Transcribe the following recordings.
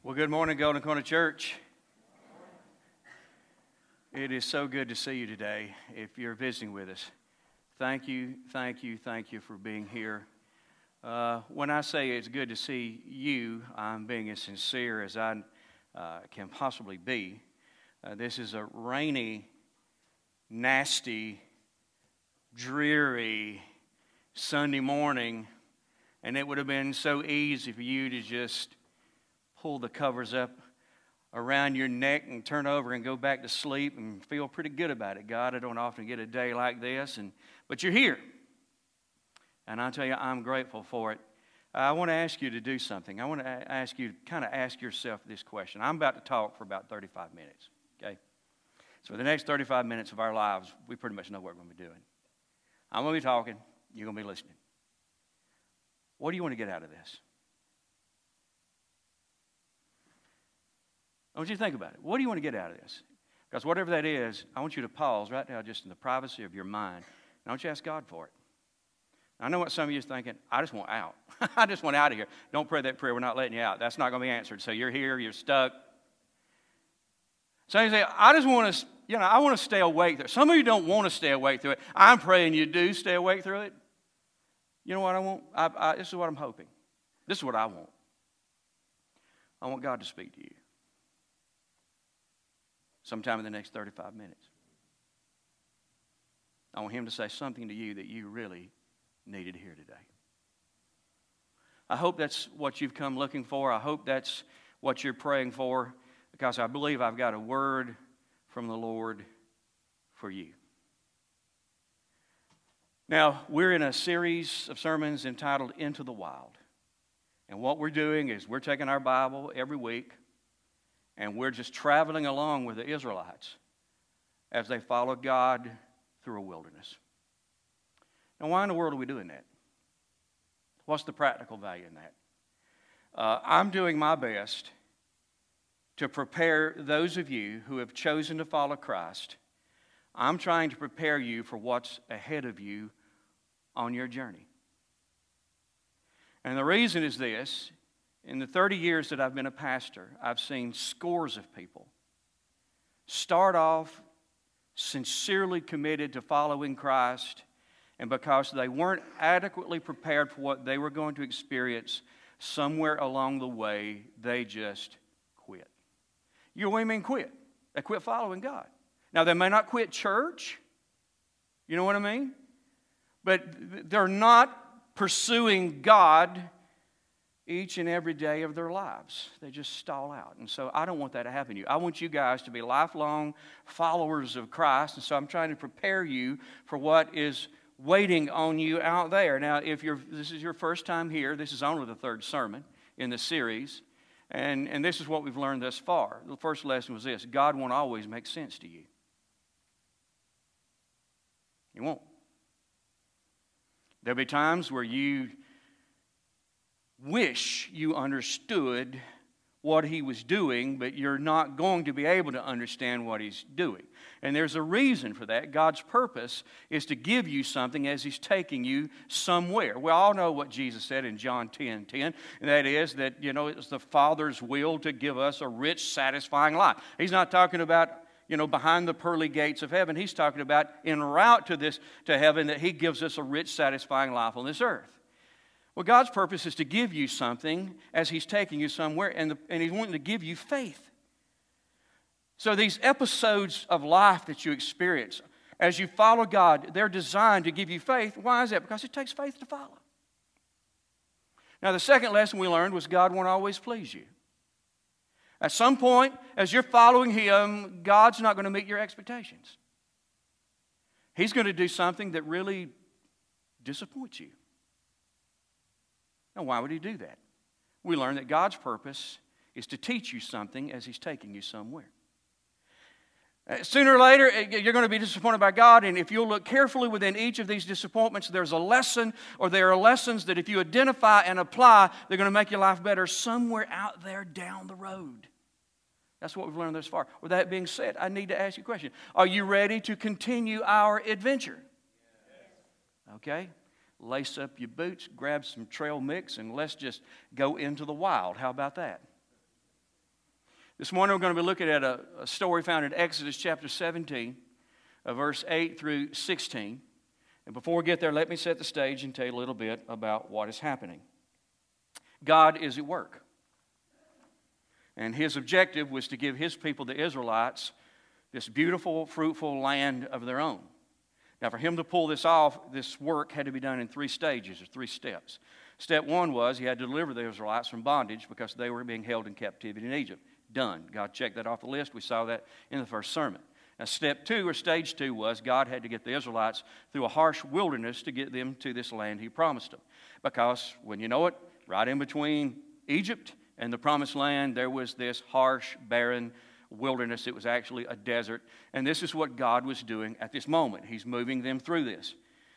Well, good morning, Golden Corner Church. It is so good to see you today. If you're visiting with us, thank you for being here. When I say it's good to see you, I'm being as sincere as I can possibly be. This is a rainy, nasty, dreary Sunday morning, and it would have been so easy for you to just pull the covers up around your neck and turn over and go back to sleep and feel pretty good about it. God, I don't often get a day like this, but you're here. And I'll tell you, I'm grateful for it. I want to ask you to do something. I want to ask you to kind of ask yourself this question. I'm about to talk for about 35 minutes, okay? So for the next 35 minutes of our lives, we pretty much know what we're going to be doing. I'm going to be talking. You're going to be listening. What do you want to get out of this? I want you to think about it. What do you want to get out of this? Because whatever that is, I want you to pause right now just in the privacy of your mind. And I want you to ask God for it. I know what some of you are thinking. I just want out. I just want out of here. Don't pray that prayer. We're not letting you out. That's not going to be answered. So you're here. You're stuck. Some of you say, I just want to, I want to stay awake through it. Some of you don't want to stay awake through it. I'm praying you do stay awake through it. You know what I want? This is what I'm hoping. This is what I want. I want God to speak to you sometime in the next 35 minutes. I want Him to say something to you that you really needed to hear today. I hope that's what you've come looking for. I hope that's what you're praying for, because I believe I've got a word from the Lord for you. Now, we're in a series of sermons entitled Into the Wild. And what we're doing is we're taking our Bible every week and we're just traveling along with the Israelites as they followed God through a wilderness. Now, why in the world are we doing that? What's the practical value in that? I'm doing my best to prepare those of you who have chosen to follow Christ. I'm trying to prepare you for what's ahead of you on your journey. And the reason is this. In the 30 years that I've been a pastor, I've seen scores of people start off sincerely committed to following Christ, and because they weren't adequately prepared for what they were going to experience, somewhere along the way, they just quit. You know what I mean, quit? They quit following God. Now, they may not quit church. You know what I mean? But they're not pursuing God each and every day of their lives. They just stall out. And so I don't want that to happen to you. I want you guys to be lifelong followers of Christ. And so I'm trying to prepare you for what is waiting on you out there. Now, if this is your first time here, this is only the third sermon in the series. And this is what we've learned thus far. The first lesson was this: God won't always make sense to you. He won't. There'll be times where you wish you understood what He was doing, but you're not going to be able to understand what He's doing. And there's a reason for that. God's purpose is to give you something as He's taking you somewhere. We all know what Jesus said in John 10:10, and that is that, it's the Father's will to give us a rich, satisfying life. He's not talking about, behind the pearly gates of heaven. He's talking about en route to heaven, that He gives us a rich, satisfying life on this earth. Well, God's purpose is to give you something as He's taking you somewhere, and He's wanting to give you faith. So these episodes of life that you experience as you follow God, they're designed to give you faith. Why is that? Because it takes faith to follow. Now, the second lesson we learned was God won't always please you. At some point, as you're following Him, God's not going to meet your expectations. He's going to do something that really disappoints you. Now, why would He do that? We learn that God's purpose is to teach you something as He's taking you somewhere. Sooner or later, you're going to be disappointed by God, and if you'll look carefully within each of these disappointments, there's a lesson, or there are lessons that if you identify and apply, they're going to make your life better somewhere out there down the road. That's what we've learned thus far. With that being said, I need to ask you a question. Are you ready to continue our adventure? Okay. Lace up your boots, grab some trail mix, and let's just go into the wild. How about that? This morning we're going to be looking at a story found in Exodus chapter 17, verse 8 through 16. And before we get there, let me set the stage and tell you a little bit about what is happening. God is at work. And His objective was to give His people, the Israelites, this beautiful, fruitful land of their own. Now, for Him to pull this off, this work had to be done in 3 stages or 3 steps. Step 1 was He had to deliver the Israelites from bondage because they were being held in captivity in Egypt. Done. God checked that off the list. We saw that in the first sermon. Now, step 2 or stage 2 was God had to get the Israelites through a harsh wilderness to get them to this land He promised them. Because, when you know it, right in between Egypt and the promised land, there was this harsh, barren wilderness. It was actually a desert. And this is what God was doing at this moment. He's moving them through this.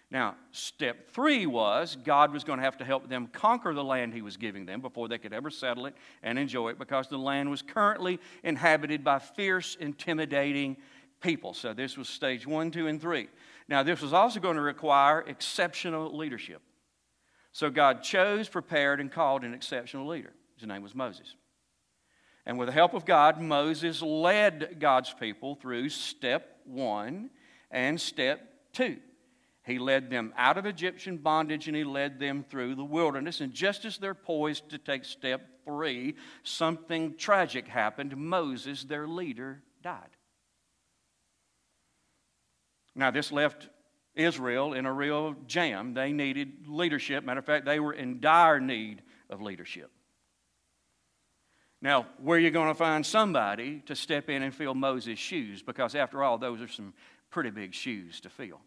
Now, step 3 was God was going to have to help them conquer the land He was giving them before they could ever settle it and enjoy it, because the land was currently inhabited by fierce, intimidating people. So this was stage 1, 2, and 3. Now, this was also going to require exceptional leadership. So God chose, prepared, and called an exceptional leader. His name was Moses. And with the help of God, Moses led God's people through step 1 and step 2. He led them out of Egyptian bondage, and He led them through the wilderness. And just as they're poised to take step 3, something tragic happened. Moses, their leader, died. Now, this left Israel in a real jam. They needed leadership. Matter of fact, they were in dire need of leadership. Now, where are you going to find somebody to step in and fill Moses' shoes? Because after all, those are some pretty big shoes to fill.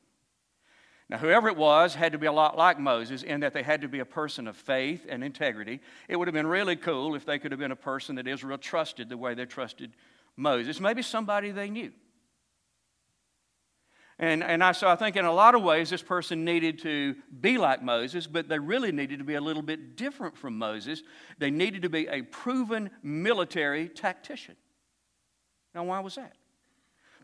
Now, whoever it was had to be a lot like Moses in that they had to be a person of faith and integrity. It would have been really cool if they could have been a person that Israel trusted the way they trusted Moses. Maybe somebody they knew. So I think in a lot of ways this person needed to be like Moses, but they really needed to be a little bit different from Moses. They needed to be a proven military tactician. Now, why was that?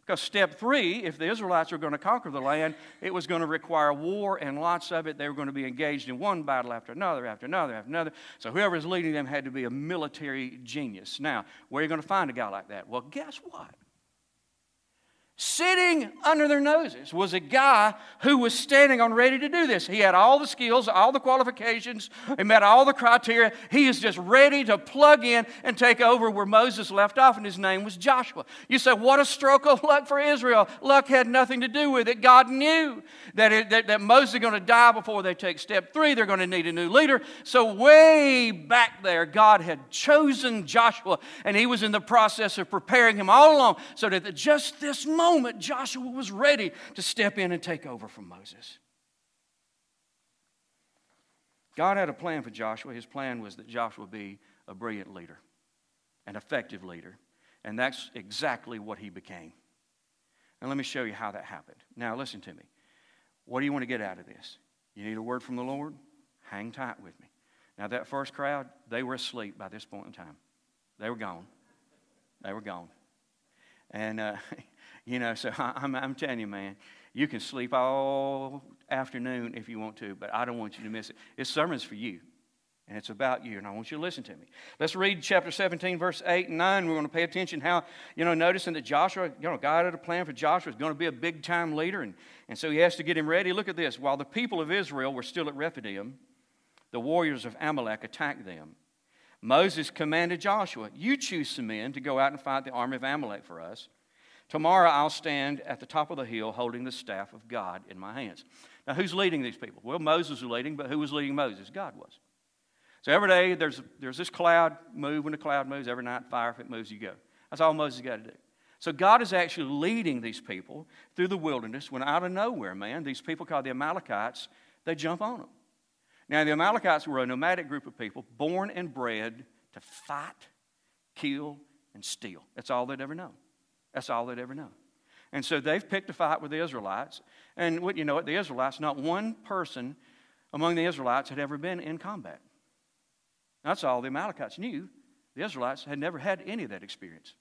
Because step 3, if the Israelites were going to conquer the land, it was going to require war and lots of it. They were going to be engaged in one battle after another, after another, after another. So whoever was leading them had to be a military genius. Now, where are you going to find a guy like that? Well, guess what? Sitting under their noses was a guy who was standing on ready to do this. He had all the skills, all the qualifications. He met all the criteria. He is just ready to plug in and take over where Moses left off, and his name was Joshua. You say, what a stroke of luck for Israel. Luck had nothing to do with it. God knew that Moses is going to die before they take step 3. They're going to need a new leader. So way back there, God had chosen Joshua, and He was in the process of preparing him all along so that at just this moment, Joshua was ready to step in and take over from Moses. God had a plan for Joshua. His plan was that Joshua would be a brilliant leader, an effective leader, and that's exactly what he became. And let me show you how that happened. Now, listen to me. What do you want to get out of this? You need a word from the Lord? Hang tight with me. Now, that first crowd, they were asleep by this point in time. They were gone. They were gone. And, so I'm telling you, man, you can sleep all afternoon if you want to, but I don't want you to miss it. This sermon's for you, and it's about you, and I want you to listen to me. Let's read chapter 17, verse 8 and 9. We're going to pay attention how, noticing that Joshua, God had a plan for Joshua. He's going to be a big-time leader, and so he has to get him ready. Look at this. While the people of Israel were still at Rephidim, the warriors of Amalek attacked them. Moses commanded Joshua, you choose some men to go out and fight the army of Amalek for us. Tomorrow I'll stand at the top of the hill holding the staff of God in my hands. Now, who's leading these people? Well, Moses was leading, but who was leading Moses? God was. So every day there's this cloud move. When the cloud moves, every night fire, if it moves, you go. That's all Moses got to do. So God is actually leading these people through the wilderness when out of nowhere, man, these people called the Amalekites, they jump on them. Now, the Amalekites were a nomadic group of people born and bred to fight, kill, and steal. That's all they'd ever known. That's all they'd ever known. And so they've picked a fight with the Israelites. And what you know what? The Israelites, not one person among the Israelites had ever been in combat. That's all the Amalekites knew. The Israelites had never had any of that experience.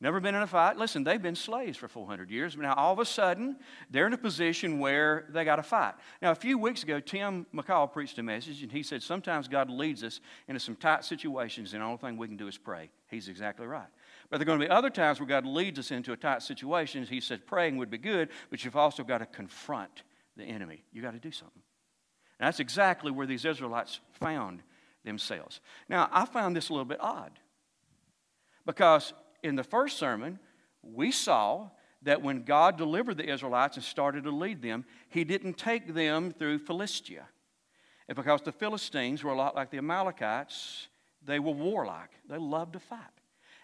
Never been in a fight. Listen, they've been slaves for 400 years. Now, all of a sudden, they're in a position where they got to fight. Now, a few weeks ago, Tim McCall preached a message, and he said sometimes God leads us into some tight situations, and the only thing we can do is pray. He's exactly right. But there are going to be other times where God leads us into a tight situation. He said praying would be good, but you've also got to confront the enemy. You've got to do something. And that's exactly where these Israelites found themselves. Now, I found this a little bit odd because in the first sermon, we saw that when God delivered the Israelites and started to lead them, He didn't take them through Philistia. And because the Philistines were a lot like the Amalekites, they were warlike. They loved to fight.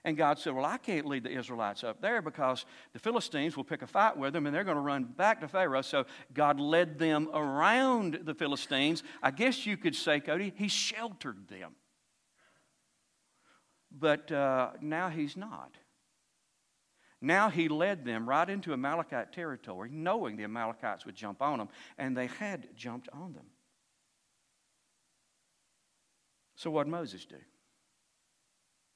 And God said, well, I can't lead the Israelites up there because the Philistines will pick a fight with them and they're going to run back to Pharaoh. So God led them around the Philistines. I guess you could say, Cody, He sheltered them. But now He's not. Now He led them right into Amalekite territory, knowing the Amalekites would jump on them, and they had jumped on them. So what did Moses do?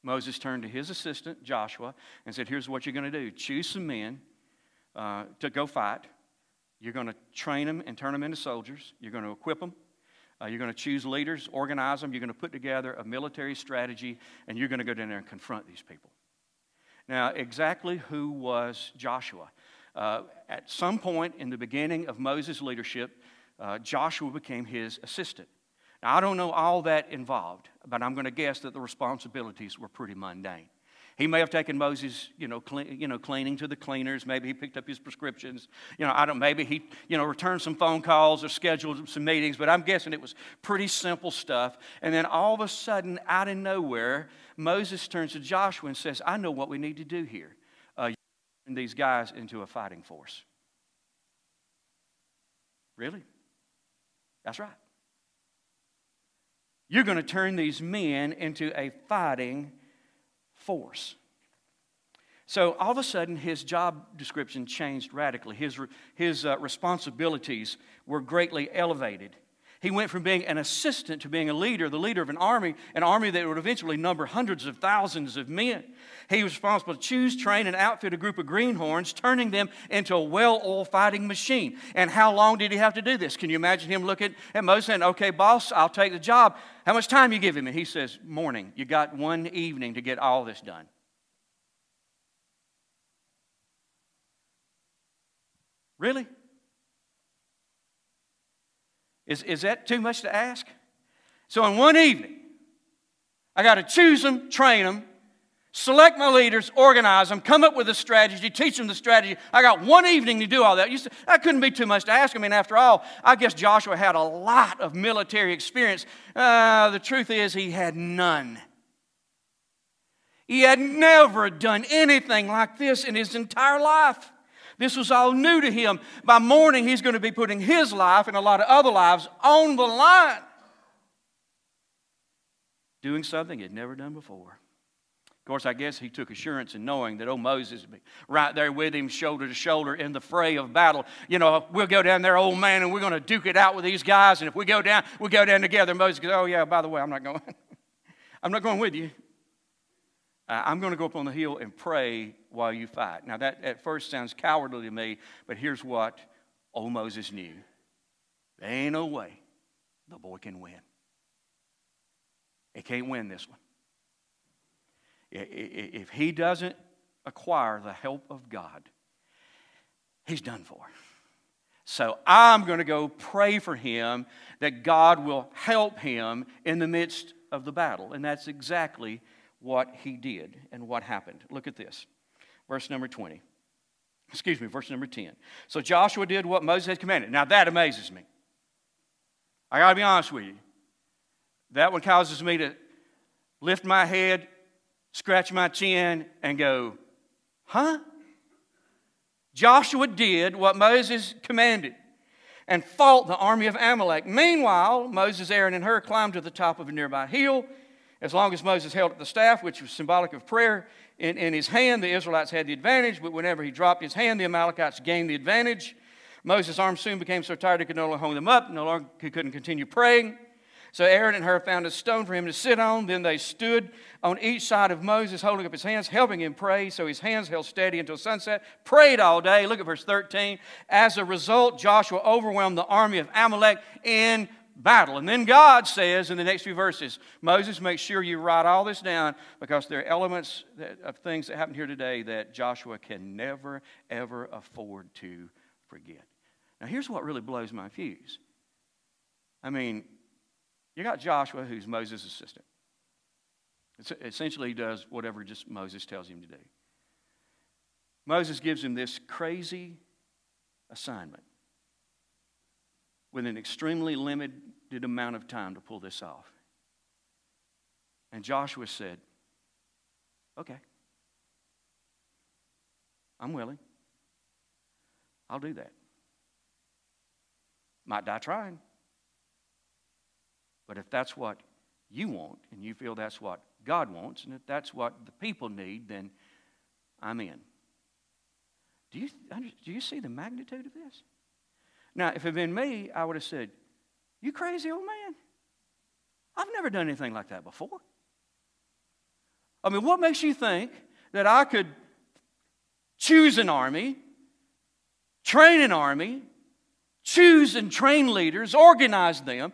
Moses turned to his assistant, Joshua, and said, here's what you're going to do. Choose some men to go fight. You're going to train them and turn them into soldiers. You're going to equip them. You're going to choose leaders, organize them. You're going to put together a military strategy, and you're going to go down there and confront these people. Now, exactly who was Joshua? At some point in the beginning of Moses' leadership, Joshua became his assistant. Now, I don't know all that involved, but I'm going to guess that the responsibilities were pretty mundane. He may have taken Moses, cleaning to the cleaners. Maybe he picked up his prescriptions. Maybe he, returned some phone calls or scheduled some meetings. But I'm guessing it was pretty simple stuff. And then all of a sudden, out of nowhere, Moses turns to Joshua and says, I know what we need to do here. You turn these guys into a fighting force. Really? That's right. You're going to turn these men into a fighting force. So all of a sudden, his job description changed radically. His responsibilities were greatly elevated. He went from being an assistant to being a leader, the leader of an army that would eventually number hundreds of thousands of men. He was responsible to choose, train, and outfit a group of greenhorns, turning them into a well-oiled fighting machine. And how long did he have to do this? Can you imagine him looking at Moses saying, okay, boss, I'll take the job. How much time you give him? And he says, morning. You got one evening to get all this done. Really? Is that too much to ask? So in one evening, I got to choose them, train them, select my leaders, organize them, come up with a strategy, teach them the strategy. I got one evening to do all that. That couldn't be too much to ask. I mean, after all, I guess Joshua had a lot of military experience. The truth is he had none. He had never done anything like this in his entire life. This was all new to him. By morning, he's going to be putting his life and a lot of other lives on the line. Doing something he'd never done before. Of course, I guess he took assurance in knowing that old Moses would be right there with him, shoulder to shoulder in the fray of battle. We'll go down there, old man, and we're going to duke it out with these guys. And if we go down, we'll go down together. Moses goes, oh, yeah, by the way, I'm not going. I'm not going with you. I'm going to go up on the hill and pray while you fight. Now, that at first sounds cowardly to me, but here's what old Moses knew. There ain't no way the boy can win. He can't win this one. If he doesn't acquire the help of God, he's done for. So I'm going to go pray for him that God will help him in the midst of the battle. And that's exactly what he did and what happened. Look at this. Verse number 10. So Joshua did what Moses had commanded. Now that amazes me. I got to be honest with you. That one causes me to lift my head, scratch my chin, and go, huh? Joshua did what Moses commanded and fought the army of Amalek. Meanwhile, Moses, Aaron, and Hur climbed to the top of a nearby hill. As long as Moses held up the staff, which was symbolic of prayer, in his hand, the Israelites had the advantage. But whenever he dropped his hand, the Amalekites gained the advantage. Moses' arms soon became so tired he could no longer hold them up. He couldn't continue praying. So Aaron and Hur found a stone for him to sit on. Then they stood on each side of Moses, holding up his hands, helping him pray. So his hands held steady until sunset. Prayed all day. Look at verse 13. As a result, Joshua overwhelmed the army of Amalek in battle. And then God says in the next few verses, Moses, make sure you write all this down, because there are elements of things that happen here today that Joshua can never, ever afford to forget. Now here's what really blows my fuse. I mean, you got Joshua, who's Moses' assistant. Essentially, he does whatever just Moses tells him to do. Moses gives him this crazy assignment with an extremely limited amount of time to pull this off. And Joshua said, okay, I'm willing. I'll do that. Might die trying. But if that's what you want, and you feel that's what God wants, and if that's what the people need, then I'm in. Do you see the magnitude of this? Now, if it had been me, I would have said, you crazy old man. I've never done anything like that before. I mean, what makes you think that I could choose an army, train an army, choose and train leaders, organize them,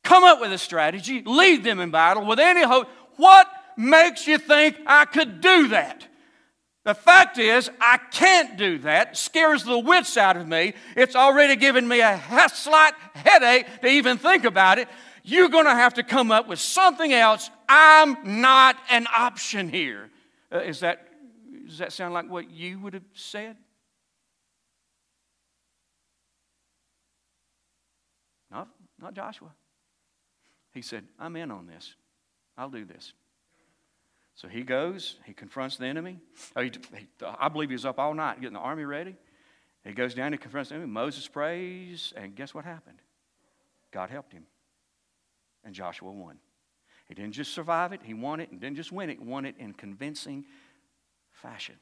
come up with a strategy, lead them in battle with any hope? What makes you think I could do that? The fact is, I can't do that. It scares the wits out of me. It's already given me a slight headache to even think about it. You're going to have to come up with something else. I'm not an option here. Does that sound like what you would have said? Not Joshua. He said, I'm in on this. I'll do this. So he goes, he confronts the enemy. I believe he was up all night getting the army ready. He goes down and confronts the enemy. Moses prays, and guess what happened? God helped him. And Joshua won. He didn't just survive it, he won it, and didn't just win it, he won it in convincing fashion.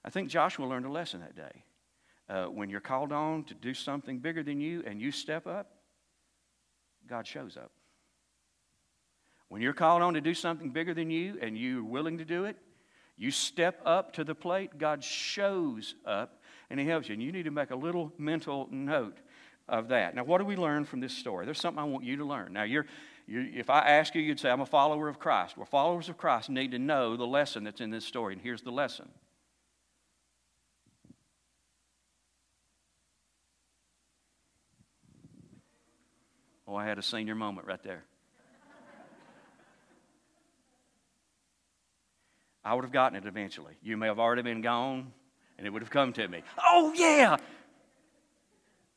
I think Joshua learned a lesson that day. When you're called on to do something bigger than you and you step up, God shows up. When you're called on to do something bigger than you and you're willing to do it, you step up to the plate, God shows up and He helps you. And you need to make a little mental note of that. Now, what do we learn from this story? There's something I want you to learn. Now, if I ask you, you'd say, I'm a follower of Christ. Well, followers of Christ need to know the lesson that's in this story. And here's the lesson. Oh, I had a senior moment right there. I would have gotten it eventually. You may have already been gone, and it would have come to me. Oh, yeah!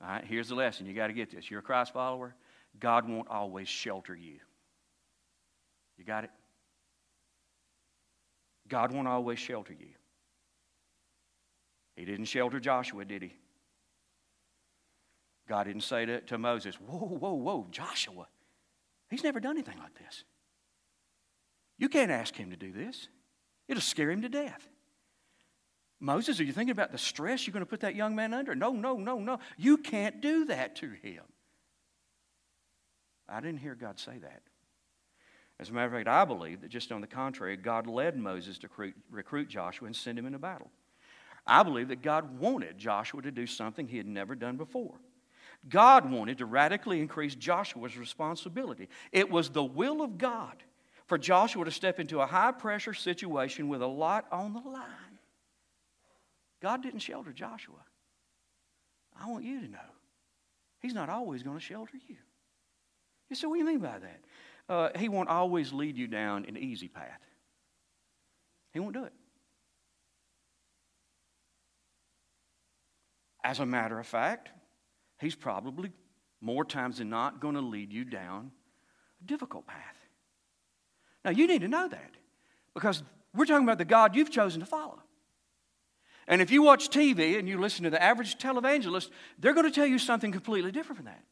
All right, here's the lesson. You got to get this. You're a Christ follower. God won't always shelter you. You got it? God won't always shelter you. He didn't shelter Joshua, did He? God didn't say to Moses, whoa, Joshua, he's never done anything like this. You can't ask him to do this. It'll scare him to death. Moses, are you thinking about the stress you're going to put that young man under? No. You can't do that to him. I didn't hear God say that. As a matter of fact, I believe that just on the contrary, God led Moses to recruit Joshua and send him into battle. I believe that God wanted Joshua to do something he had never done before. God wanted to radically increase Joshua's responsibility. It was the will of God for Joshua to step into a high-pressure situation with a lot on the line. God didn't shelter Joshua. I want you to know, He's not always going to shelter you. You say, what do you mean by that? He won't always lead you down an easy path. He won't do it. As a matter of fact, He's probably, more times than not, going to lead you down a difficult path. Now, you need to know that, because we're talking about the God you've chosen to follow. And if you watch TV and you listen to the average televangelist, they're going to tell you something completely different from that.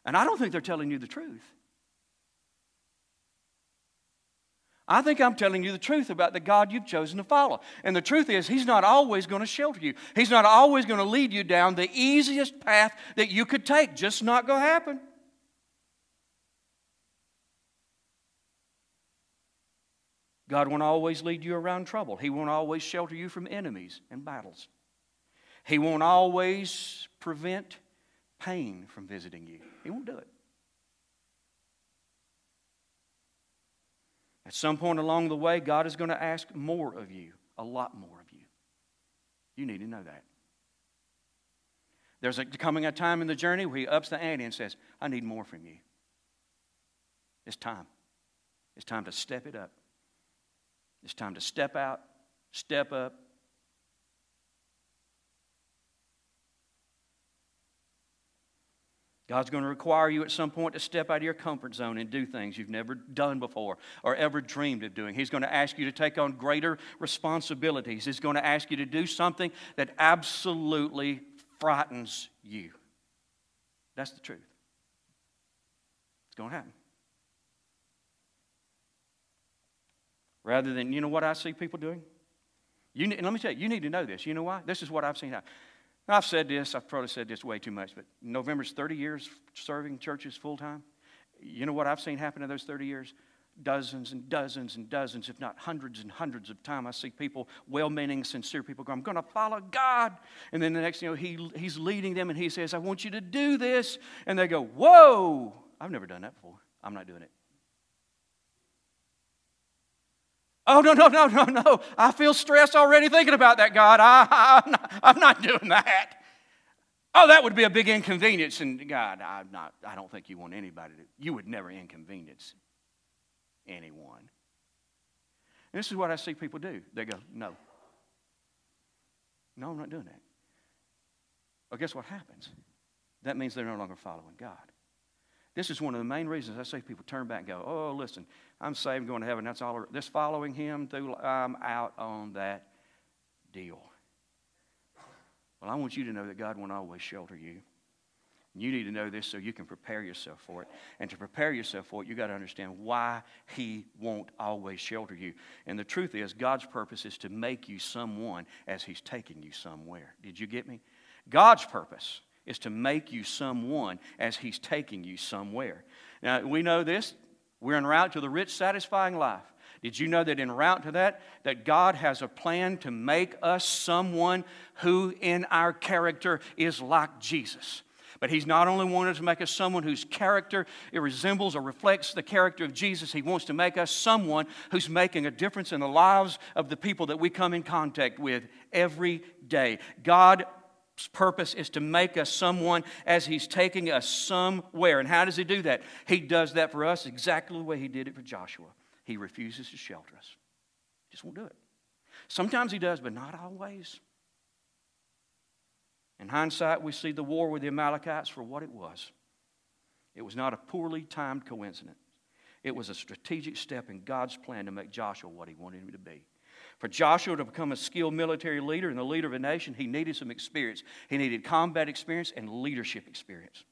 And I don't think they're telling you the truth. I think I'm telling you the truth about the God you've chosen to follow. And the truth is, He's not always going to shelter you. He's not always going to lead you down the easiest path that you could take. Just not going to happen. God won't always lead you around trouble. He won't always shelter you from enemies and battles. He won't always prevent pain from visiting you. He won't do it. At some point along the way, God is going to ask more of you, a lot more of you. You need to know that. There's coming a time in the journey where He ups the ante and says, I need more from you. It's time. It's time to step it up. It's time to step out, step up. God's going to require you at some point to step out of your comfort zone and do things you've never done before or ever dreamed of doing. He's going to ask you to take on greater responsibilities. He's going to ask you to do something that absolutely frightens you. That's the truth. It's going to happen. Rather than, you know what I see people doing? And let me tell you, you need to know this. You know why? This is what I've seen happen. I've said this, I've probably said this way too much, but November's 30 years serving churches full time. You know what I've seen happen in those 30 years? Dozens and dozens and dozens, if not hundreds and hundreds of times, I see people, well-meaning, sincere people go, I'm going to follow God. And then the next thing you know, He's leading them and He says, I want you to do this. And they go, whoa, I've never done that before. I'm not doing it. Oh, no. I feel stressed already thinking about that, God. I'm not doing that. Oh, that would be a big inconvenience. And God, I don't think you want anybody to. You would never inconvenience anyone. And this is what I see people do. They go, no, I'm not doing that. Well, guess what happens? That means they're no longer following God. This is one of the main reasons I say people turn back and go, oh, listen, I'm saved, going to heaven. That's all. This following Him, I'm out on that deal. Well, I want you to know that God won't always shelter you. You need to know this so you can prepare yourself for it. And to prepare yourself for it, you've got to understand why He won't always shelter you. And the truth is, God's purpose is to make you someone as He's taking you somewhere. Did you get me? God's purpose is to make you someone as He's taking you somewhere. Now, we know this. We're en route to the rich, satisfying life. Did you know that en route to that God has a plan to make us someone who in our character is like Jesus? But He's not only wanted to make us someone whose character it resembles or reflects the character of Jesus. He wants to make us someone who's making a difference in the lives of the people that we come in contact with every day. God's purpose is to make us someone as He's taking us somewhere. And how does He do that? He does that for us exactly the way He did it for Joshua. He refuses to shelter us. He just won't do it. Sometimes He does, but not always. In hindsight, we see the war with the Amalekites for what it was. It was not a poorly timed coincidence. It was a strategic step in God's plan to make Joshua what He wanted him to be. For Joshua to become a skilled military leader and the leader of a nation, he needed some experience. He needed combat experience and leadership experience.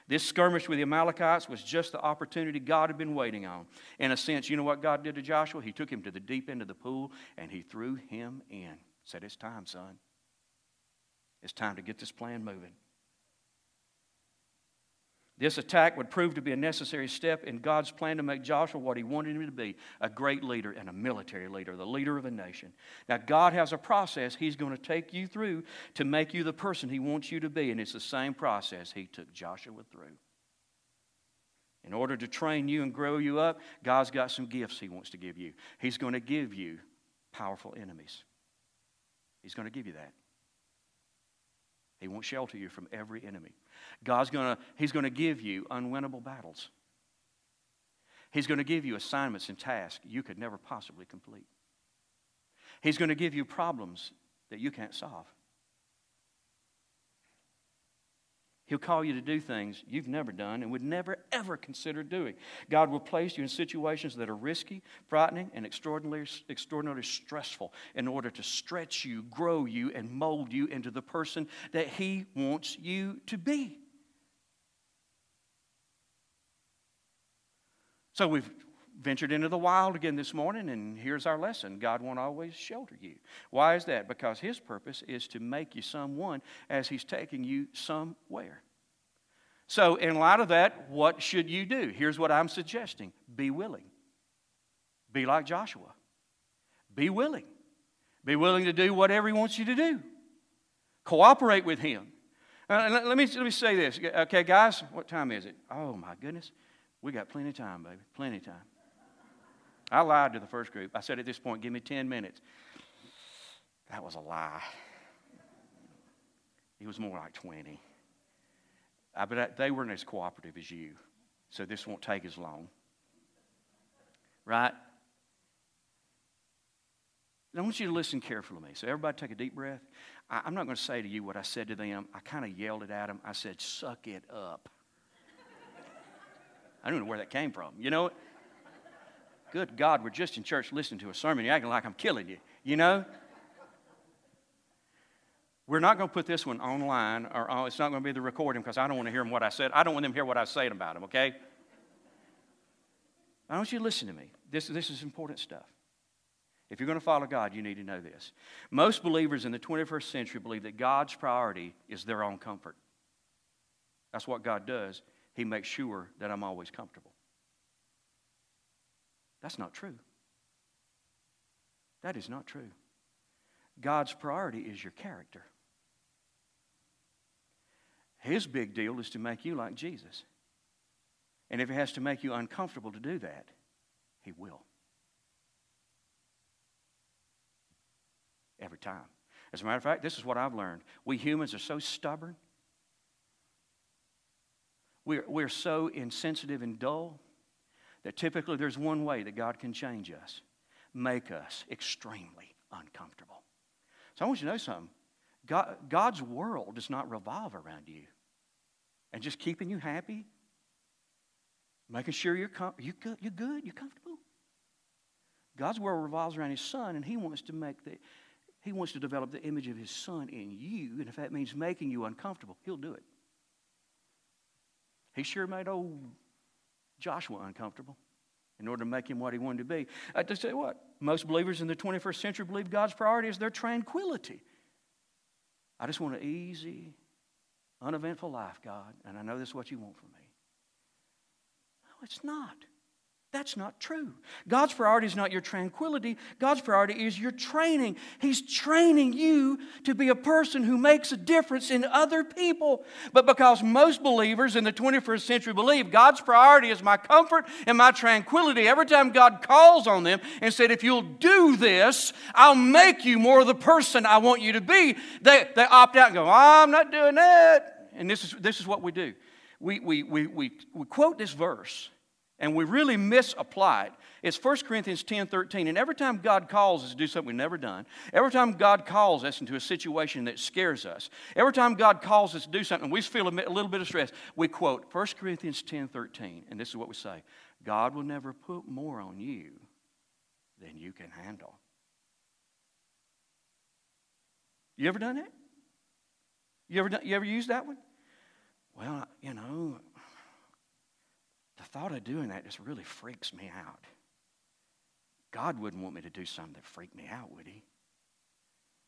This skirmish with the Amalekites was just the opportunity God had been waiting on. In a sense, you know what God did to Joshua? He took him to the deep end of the pool and He threw him in. Said, it's time, son. It's time to get this plan moving. This attack would prove to be a necessary step in God's plan to make Joshua what He wanted him to be, a great leader and a military leader, the leader of a nation. Now, God has a process He's going to take you through to make you the person He wants you to be, and it's the same process He took Joshua through. In order to train you and grow you up, God's got some gifts He wants to give you. He's going to give you powerful enemies. He's going to give you that. He won't shelter you from every enemy. He's going to give you unwinnable battles. He's going to give you assignments and tasks you could never possibly complete. He's going to give you problems that you can't solve. He'll call you to do things you've never done and would never, ever consider doing. God will place you in situations that are risky, frightening, and extraordinarily stressful in order to stretch you, grow you, and mold you into the person that He wants you to be. So we've ventured into the wild again this morning, and here's our lesson. God won't always shelter you. Why is that? Because His purpose is to make you someone as He's taking you somewhere. So in light of that, what should you do? Here's what I'm suggesting. Be willing. Be like Joshua. Be willing. Be willing to do whatever He wants you to do. Cooperate with Him. Let me say this. Okay, guys, what time is it? Oh, my goodness. We got plenty of time, baby. Plenty of time. I lied to the first group. I said at this point, give me 10 minutes. That was a lie. It was more like 20. But they weren't as cooperative as you, so this won't take as long. Right? I want you to listen carefully to me. So everybody take a deep breath. I'm not going to say to you what I said to them. I kind of yelled it at them. I said, suck it up. I don't know where that came from. You know, good God, we're just in church listening to a sermon. You're acting like I'm killing you, you know? We're not going to put this one online, or it's not going to be the recording because I don't want to hear them what I said. I don't want them to hear what I said about them, okay? I want you to listen to me. This is important stuff. If you're going to follow God, you need to know this. Most believers in the 21st century believe that God's priority is their own comfort. That's what God does. He makes sure that I'm always comfortable. That's not true. That is not true. God's priority is your character. His big deal is to make you like Jesus. And if He has to make you uncomfortable to do that, He will. Every time. As a matter of fact, this is what I've learned. We humans are so stubborn. We're so insensitive and dull that typically there's one way that God can change us. Make us extremely uncomfortable. So I want you to know something. God's world does not revolve around you. And just keeping you happy, making sure you're good, you're comfortable. God's world revolves around His Son, and He wants to develop the image of His Son in you, and if that means making you uncomfortable, He'll do it. He sure made old Joshua uncomfortable in order to make him what he wanted to be. I just tell you what, most believers in the 21st century believe God's priority is their tranquility. I just want an easy, uneventful life, God, and I know this is what you want from me. No, it's not. That's not true. God's priority is not your tranquility. God's priority is your training. He's training you to be a person who makes a difference in other people. But because most believers in the 21st century believe God's priority is my comfort and my tranquility, every time God calls on them and said, if you'll do this, I'll make you more of the person I want you to be, they opt out and go, I'm not doing that. And this is what we do. We quote this verse, and we really misapply it. It's 1 Corinthians 10:13. And every time God calls us to do something we've never done, every time God calls us into a situation that scares us, every time God calls us to do something, we feel a little bit of stress, we quote 1 Corinthians 10:13. And this is what we say. God will never put more on you than you can handle. You ever done that? You ever used that one? Well, you know, the thought of doing that just really freaks me out. God wouldn't want me to do something that freaked me out, would He?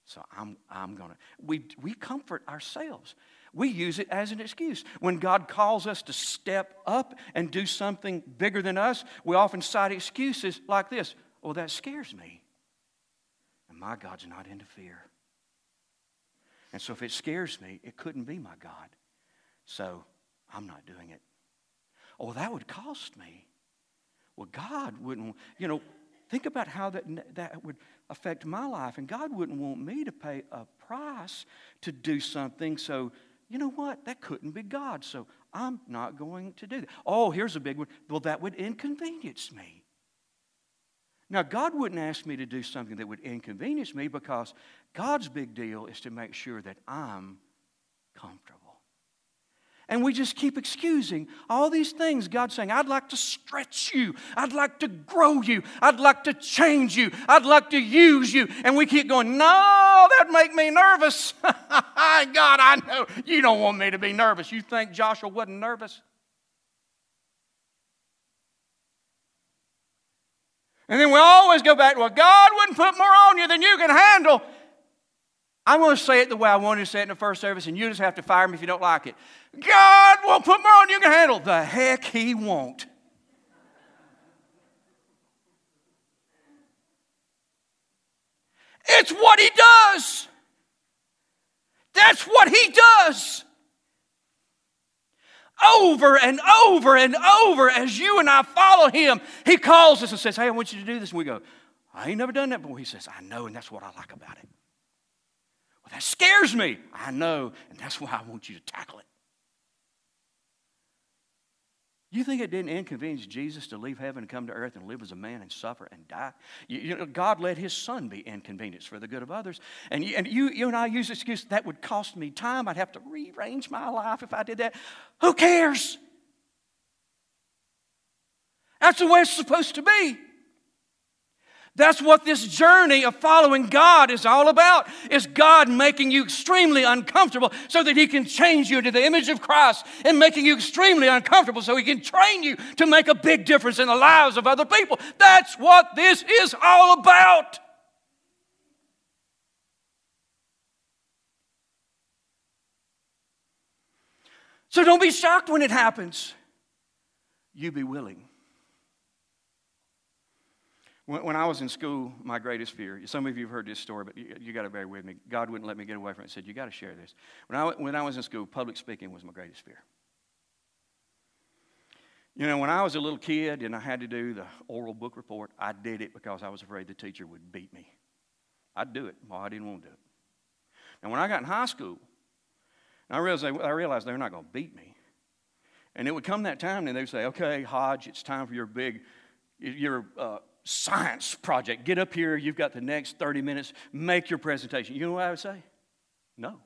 So I'm going to. We comfort ourselves. We use it as an excuse. When God calls us to step up and do something bigger than us, we often cite excuses like this. Well, that scares me. And my God's not into fear. And so if it scares me, it couldn't be my God. So I'm not doing it. Oh, that would cost me. Well, God wouldn't, think about how that would affect my life. And God wouldn't want me to pay a price to do something. So, you know what? That couldn't be God. So I'm not going to do that. Oh, here's a big one. Well, that would inconvenience me. Now, God wouldn't ask me to do something that would inconvenience me because God's big deal is to make sure that I'm comfortable. And we just keep excusing all these things. God's saying, I'd like to stretch you. I'd like to grow you. I'd like to change you. I'd like to use you. And we keep going, no, that'd make me nervous. God, I know you don't want me to be nervous. You think Joshua wasn't nervous? And then we always go back, well, God wouldn't put more on you than you can handle. I'm going to say it the way I wanted to say it in the first service, and you just have to fire me if you don't like it. God won't put more on you than you can handle. The heck He won't. It's what He does. That's what He does. Over and over and over, as you and I follow Him, He calls us and says, hey, I want you to do this. And we go, I ain't never done that before. He says, I know, and that's what I like about it. Well, that scares me. I know, and that's why I want you to tackle it. You think it didn't inconvenience Jesus to leave heaven and come to earth and live as a man and suffer and die? You know, God let His Son be inconvenienced for the good of others. And you and I use the excuse, that would cost me time. I'd have to rearrange my life if I did that. Who cares? That's the way it's supposed to be. That's what this journey of following God is all about, is God making you extremely uncomfortable so that He can change you to the image of Christ, and making you extremely uncomfortable so He can train you to make a big difference in the lives of other people. That's what this is all about. So don't be shocked when it happens. You be willing. When I was in school, my greatest fear, some of you have heard this story, but you got to bear with me. God wouldn't let me get away from it. He said, you got to share this. When I was in school, public speaking was my greatest fear. You know, when I was a little kid and I had to do the oral book report, I did it because I was afraid the teacher would beat me. I'd do it while I didn't want to do it. And when I got in high school, I realized they were not going to beat me. And it would come that time and they would say, okay, Hodge, it's time for your science project. Get up here. You've got the next 30 minutes. Make your presentation. You know what I would say? No.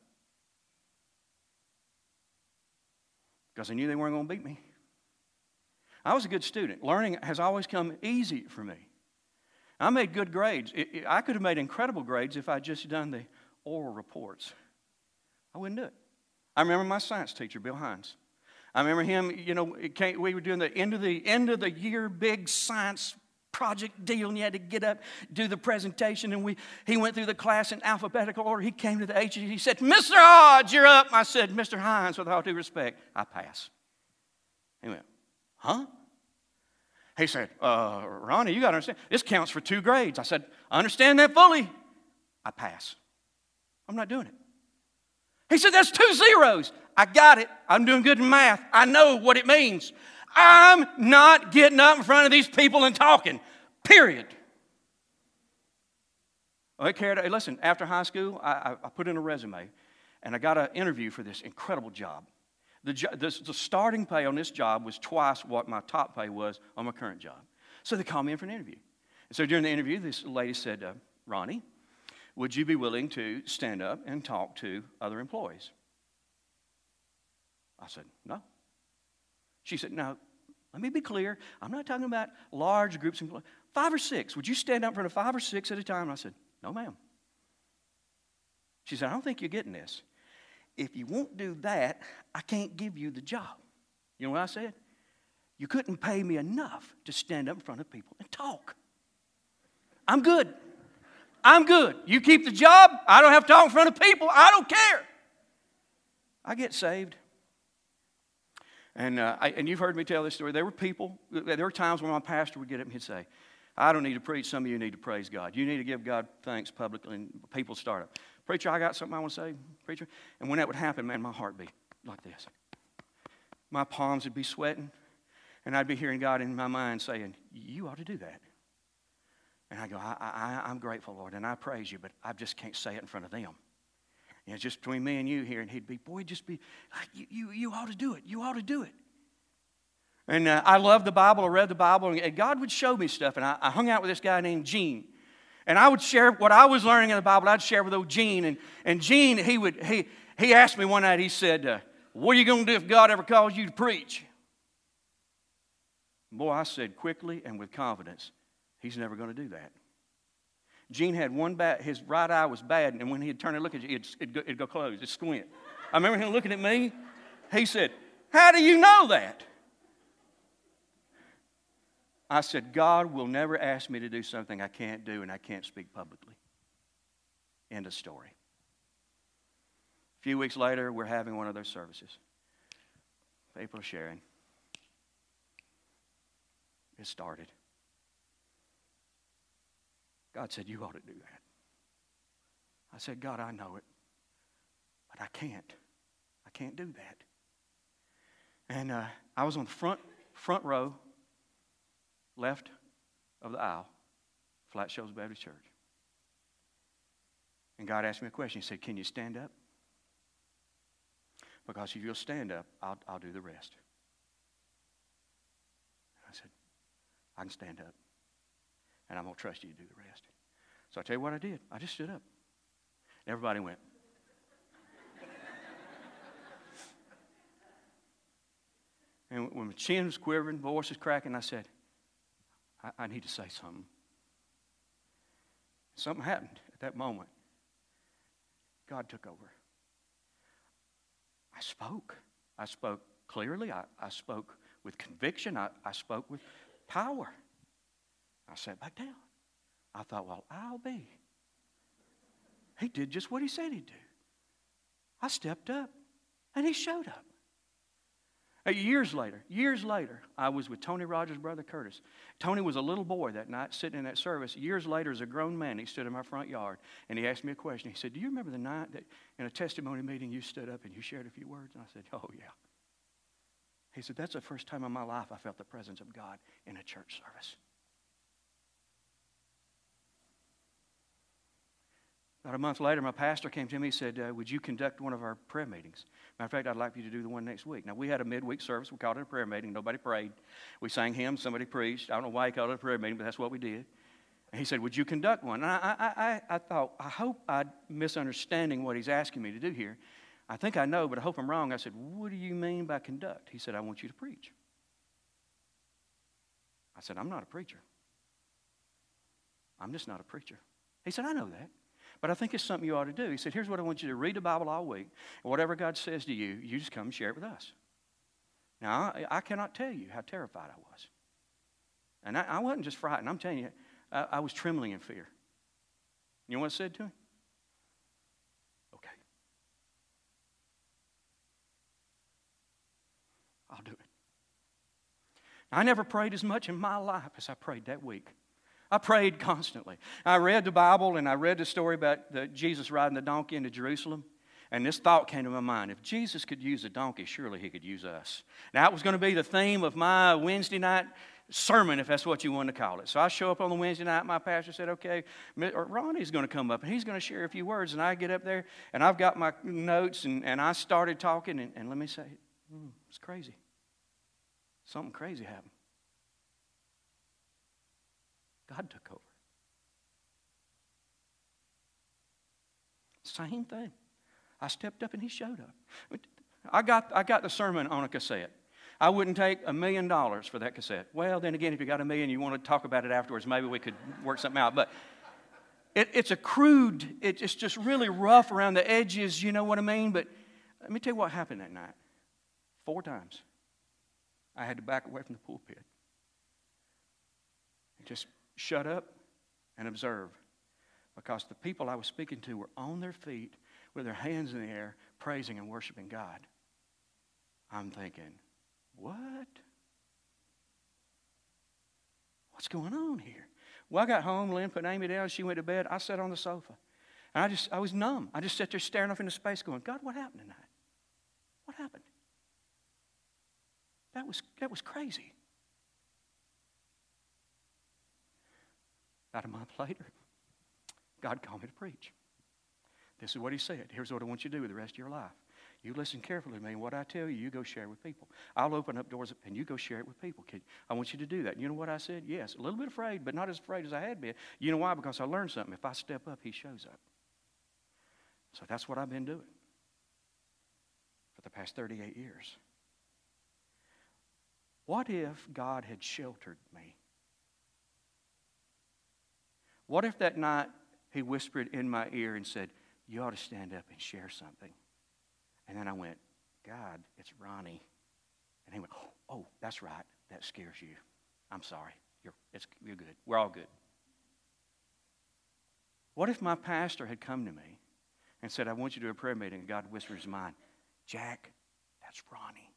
Because I knew they weren't going to beat me. I was a good student. Learning has always come easy for me. I made good grades. I could have made incredible grades if I'd just done the oral reports. I wouldn't do it. I remember my science teacher, Bill Hines. I remember him, we were doing the end of the year big science project deal, and you had to get up, do the presentation, and he went through the class in alphabetical order. He came to the H, he said, Mr. Hodge, you're up. I said, Mr. Hines, with all due respect, I pass. He went, huh? He said, Ronnie, you got to understand, this counts for 2 grades. I said, I understand that fully. I pass. I'm not doing it. He said, that's 2 zeros. I got it. I'm doing good in math. I know what it means. I'm not getting up in front of these people and talking, period. Listen, after high school, I put in a resume, and I got an interview for this incredible job. The starting pay on this job was twice what my top pay was on my current job. So they called me in for an interview. And so during the interview, this lady said, Ronnie, would you be willing to stand up and talk to other employees? I said, no. She said, now, let me be clear. I'm not talking about large groups of employees. 5 or 6. Would you stand up in front of 5 or 6 at a time? And I said, no, ma'am. She said, I don't think you're getting this. If you won't do that, I can't give you the job. You know what I said? You couldn't pay me enough to stand up in front of people and talk. I'm good. I'm good. You keep the job. I don't have to talk in front of people. I don't care. I get saved. And you've heard me tell this story. There were times when my pastor would get up and he'd say, I don't need to preach. Some of you need to praise God. You need to give God thanks publicly, and people start up. Preacher, I got something I want to say. Preacher. And when that would happen, man, my heart would be like this. My palms would be sweating, and I'd be hearing God in my mind saying, you ought to do that. And I go, I'm grateful, Lord, and I praise you, but I just can't say it in front of them. It's just between me and you here, and he'd be, boy, just be, you ought to do it. You ought to do it. And I loved the Bible. I read the Bible, and God would show me stuff. And I hung out with this guy named Gene. And I would share what I was learning in the Bible. I'd share with old Gene. And Gene, he asked me one night, he said, what are you going to do if God ever calls you to preach? Boy, I said quickly and with confidence, he's never going to do that. Gene had his right eye was bad, and when he'd turn and look at you, it'd go closed, it'd squint. I remember him looking at me. He said, how do you know that? I said, God will never ask me to do something I can't do and I can't speak publicly. End of story. A few weeks later, we're having one of those services. People are sharing. It started. God said, you ought to do that. I said, God, I know it, but I can't. I can't do that. And I was on the front row, left of the aisle, Flat Shoals Baptist Church. And God asked me a question. He said, can you stand up? Because if you'll stand up, I'll do the rest. I said, I can stand up. And I'm going to trust you to do the rest. So I tell you what I did. I just stood up. Everybody went. And when my chin was quivering, voice was cracking, I said, I need to say something. Something happened at that moment. God took over. I spoke. I spoke clearly. I spoke with conviction. I spoke with power. I sat back down. I thought, well, I'll be. He did just what he said he'd do. I stepped up, and he showed up. Years later, I was with Tony Rogers' brother Curtis. Tony was a little boy that night sitting in that service. Years later, as a grown man, he stood in my front yard, and he asked me a question. He said, do you remember the night that in a testimony meeting you stood up and you shared a few words? And I said, oh, yeah. He said, that's the first time in my life I felt the presence of God in a church service. About a month later, my pastor came to me and said, would you conduct one of our prayer meetings? Matter of fact, I'd like you to do the one next week. Now, we had a midweek service. We called it a prayer meeting. Nobody prayed. We sang hymns. Somebody preached. I don't know why he called it a prayer meeting, but that's what we did. And he said, would you conduct one? And I thought, I hope I'm misunderstanding what he's asking me to do here. I think I know, but I hope I'm wrong. I said, what do you mean by conduct? He said, I want you to preach. I said, I'm not a preacher. I'm just not a preacher. He said, I know that. But I think it's something you ought to do. He said, here's what I want you to read the Bible all week. And whatever God says to you, you just come and share it with us. Now, I cannot tell you how terrified I was. And I wasn't just frightened. I'm telling you, I was trembling in fear. You know what I said to him? Okay. I'll do it. I never prayed as much in my life as I prayed that week. I prayed constantly. I read the Bible, and I read the story about Jesus riding the donkey into Jerusalem. And this thought came to my mind. If Jesus could use a donkey, surely he could use us. Now, it was going to be the theme of my Wednesday night sermon, if that's what you want to call it. So I show up on the Wednesday night. My pastor said, okay, Ronnie's going to come up, and he's going to share a few words. And I get up there, and I've got my notes, and I started talking. And let me say, it's crazy. Something crazy happened. God took over. Same thing. I stepped up and he showed up. I got the sermon on a cassette. I wouldn't take $1 million for that cassette. Well, then again, if you got $1 million, you want to talk about it afterwards, maybe we could work something out. But it's a crude, it's just really rough around the edges, you know what I mean? But let me tell you what happened that night. 4 times I had to back away from the pulpit. Just shut up and observe, because the people I was speaking to were on their feet with their hands in the air, praising and worshiping God. I'm thinking, what? What's going on here? Well, I got home, Lynn put Amy down, she went to bed, I sat on the sofa. And I was numb. I just sat there staring off into space going, God, what happened tonight? What happened? That was crazy. About a month later, God called me to preach. This is what he said. Here's what I want you to do with the rest of your life. You listen carefully to me, and what I tell you, you go share it with people. I'll open up doors, and you go share it with people. I want you to do that. You know what I said? Yes, a little bit afraid, but not as afraid as I had been. You know why? Because I learned something. If I step up, he shows up. So that's what I've been doing for the past 38 years. What if God had sheltered me? What if that night he whispered in my ear and said, you ought to stand up and share something? And then I went, God, it's Ronnie. And he went, oh, that's right. That scares you. I'm sorry. You're good. We're all good. What if my pastor had come to me and said, I want you to do a prayer meeting, and God whispered in his mind, Jack, that's Ronnie.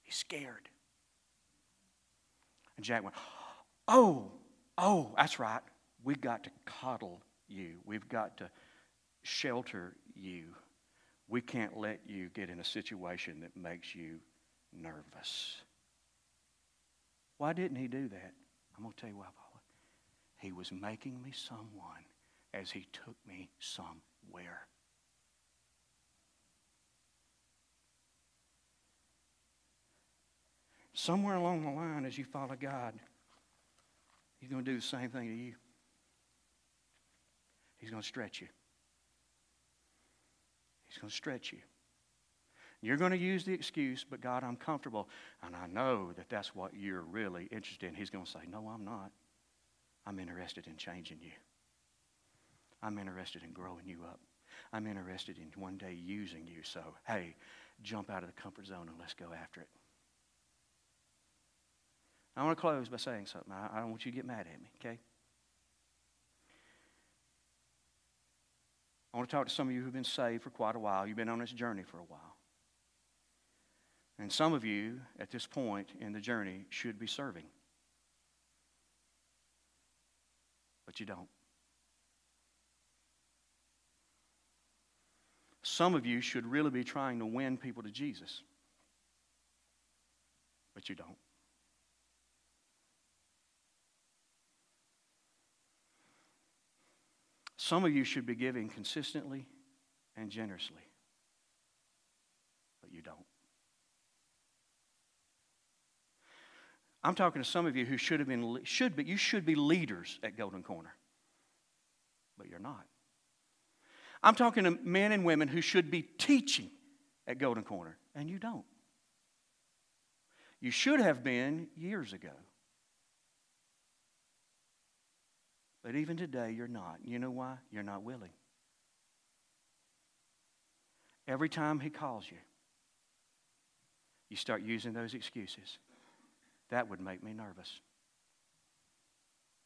He's scared. And Jack went, oh, that's right. We've got to coddle you. We've got to shelter you. We can't let you get in a situation that makes you nervous. Why didn't he do that? I'm going to tell you why, Paula. He was making me someone as he took me somewhere. Somewhere along the line, as you follow God, He's going to do the same thing to you. He's going to stretch you. He's going to stretch you. You're going to use the excuse, but God, I'm comfortable. And I know that that's what you're really interested in. He's going to say, no, I'm not. I'm interested in changing you. I'm interested in growing you up. I'm interested in one day using you. So, hey, jump out of the comfort zone and let's go after it. I want to close by saying something. I don't want you to get mad at me, okay? I want to talk to some of you who've been saved for quite a while. You've been on this journey for a while. And some of you, at this point in the journey, should be serving. But you don't. Some of you should really be trying to win people to Jesus. But you don't. Some of you should be giving consistently and generously. But you don't. I'm talking to some of you who you should be leaders at Golden Corner. But you're not. I'm talking to men and women who should be teaching at Golden Corner, and you don't. You should have been years ago. But even today, you're not. You know why? You're not willing. Every time He calls you, you start using those excuses. That would make me nervous.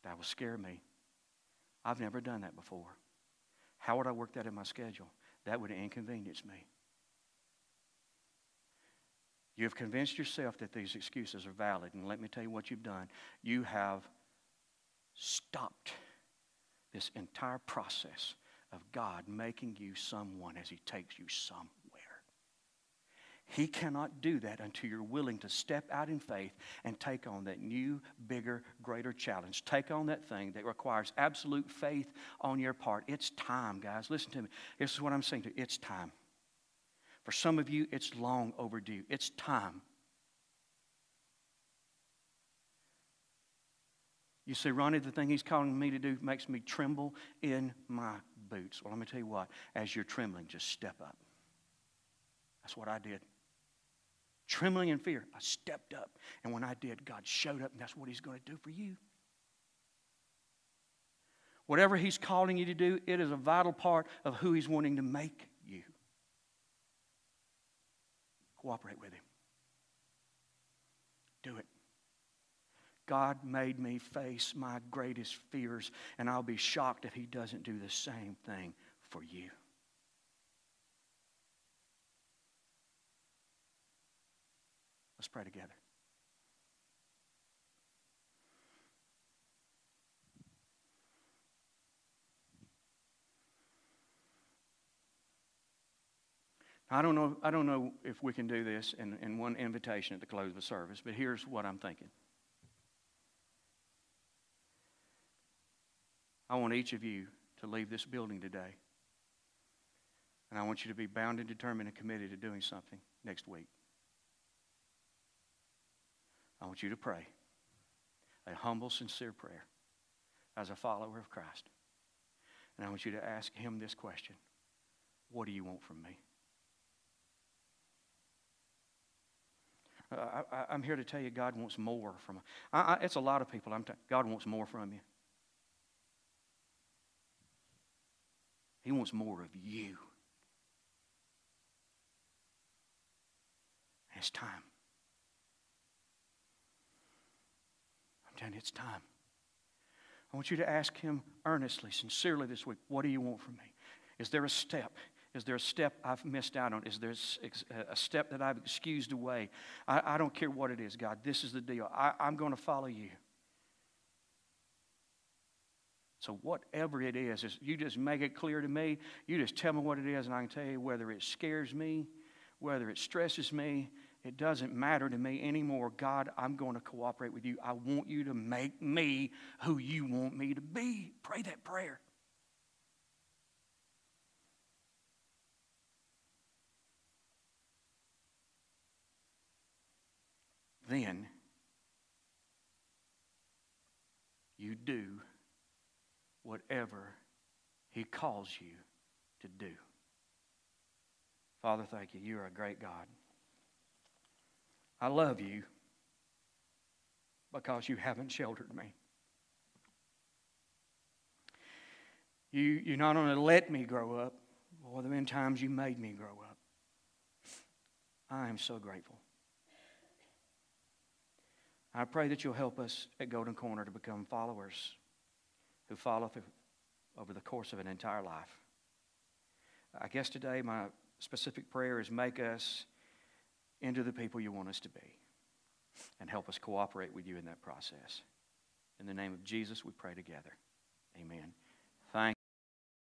That would scare me. I've never done that before. How would I work that in my schedule? That would inconvenience me. You have convinced yourself that these excuses are valid, and let me tell you what you've done. You have stopped this entire process of God making you someone as He takes you somewhere. He cannot do that until you're willing to step out in faith and take on that new, bigger, greater challenge. Take on that thing that requires absolute faith on your part. It's time, guys. Listen to me. This is what I'm saying to you. It's time. For some of you, it's long overdue. It's time. You say, Ronnie, the thing He's calling me to do makes me tremble in my boots. Well, let me tell you what. As you're trembling, just step up. That's what I did. Trembling in fear, I stepped up. And when I did, God showed up, and that's what He's going to do for you. Whatever He's calling you to do, it is a vital part of who He's wanting to make you. Cooperate with Him. Do it. God made me face my greatest fears, and I'll be shocked if He doesn't do the same thing for you. Let's pray together. I don't know if we can do this in one invitation at the close of the service, but here's what I'm thinking. I want each of you to leave this building today, and I want you to be bound and determined and committed to doing something next week. I want you to pray a humble, sincere prayer as a follower of Christ. And I want you to ask Him this question: what do you want from me? I'm here to tell you God wants more from us. It's a lot of people. God wants more from you. He wants more of you. It's time. I'm And it's time. I want you to ask Him earnestly, sincerely this week, what do you want from me? Is there a step? Is there a step I've missed out on? Is there a step that I've excused away? I don't care what it is, God. This is the deal. I'm going to follow you. So whatever it is, you just make it clear to me. You just tell me what it is, and I can tell you whether it scares me, whether it stresses me. It doesn't matter to me anymore. God, I'm going to cooperate with you. I want you to make me who you want me to be. Pray that prayer. Then you do whatever He calls you to do. Father, thank you. You are a great God. I love you because you haven't sheltered me. You not only let me grow up, but there have been times you made me grow up. I am so grateful. I pray that you'll help us at Golden Corner to become followers who follow through over the course of an entire life. I guess today my specific prayer is make us into the people you want us to be and help us cooperate with you in that process. In the name of Jesus, we pray together. Amen.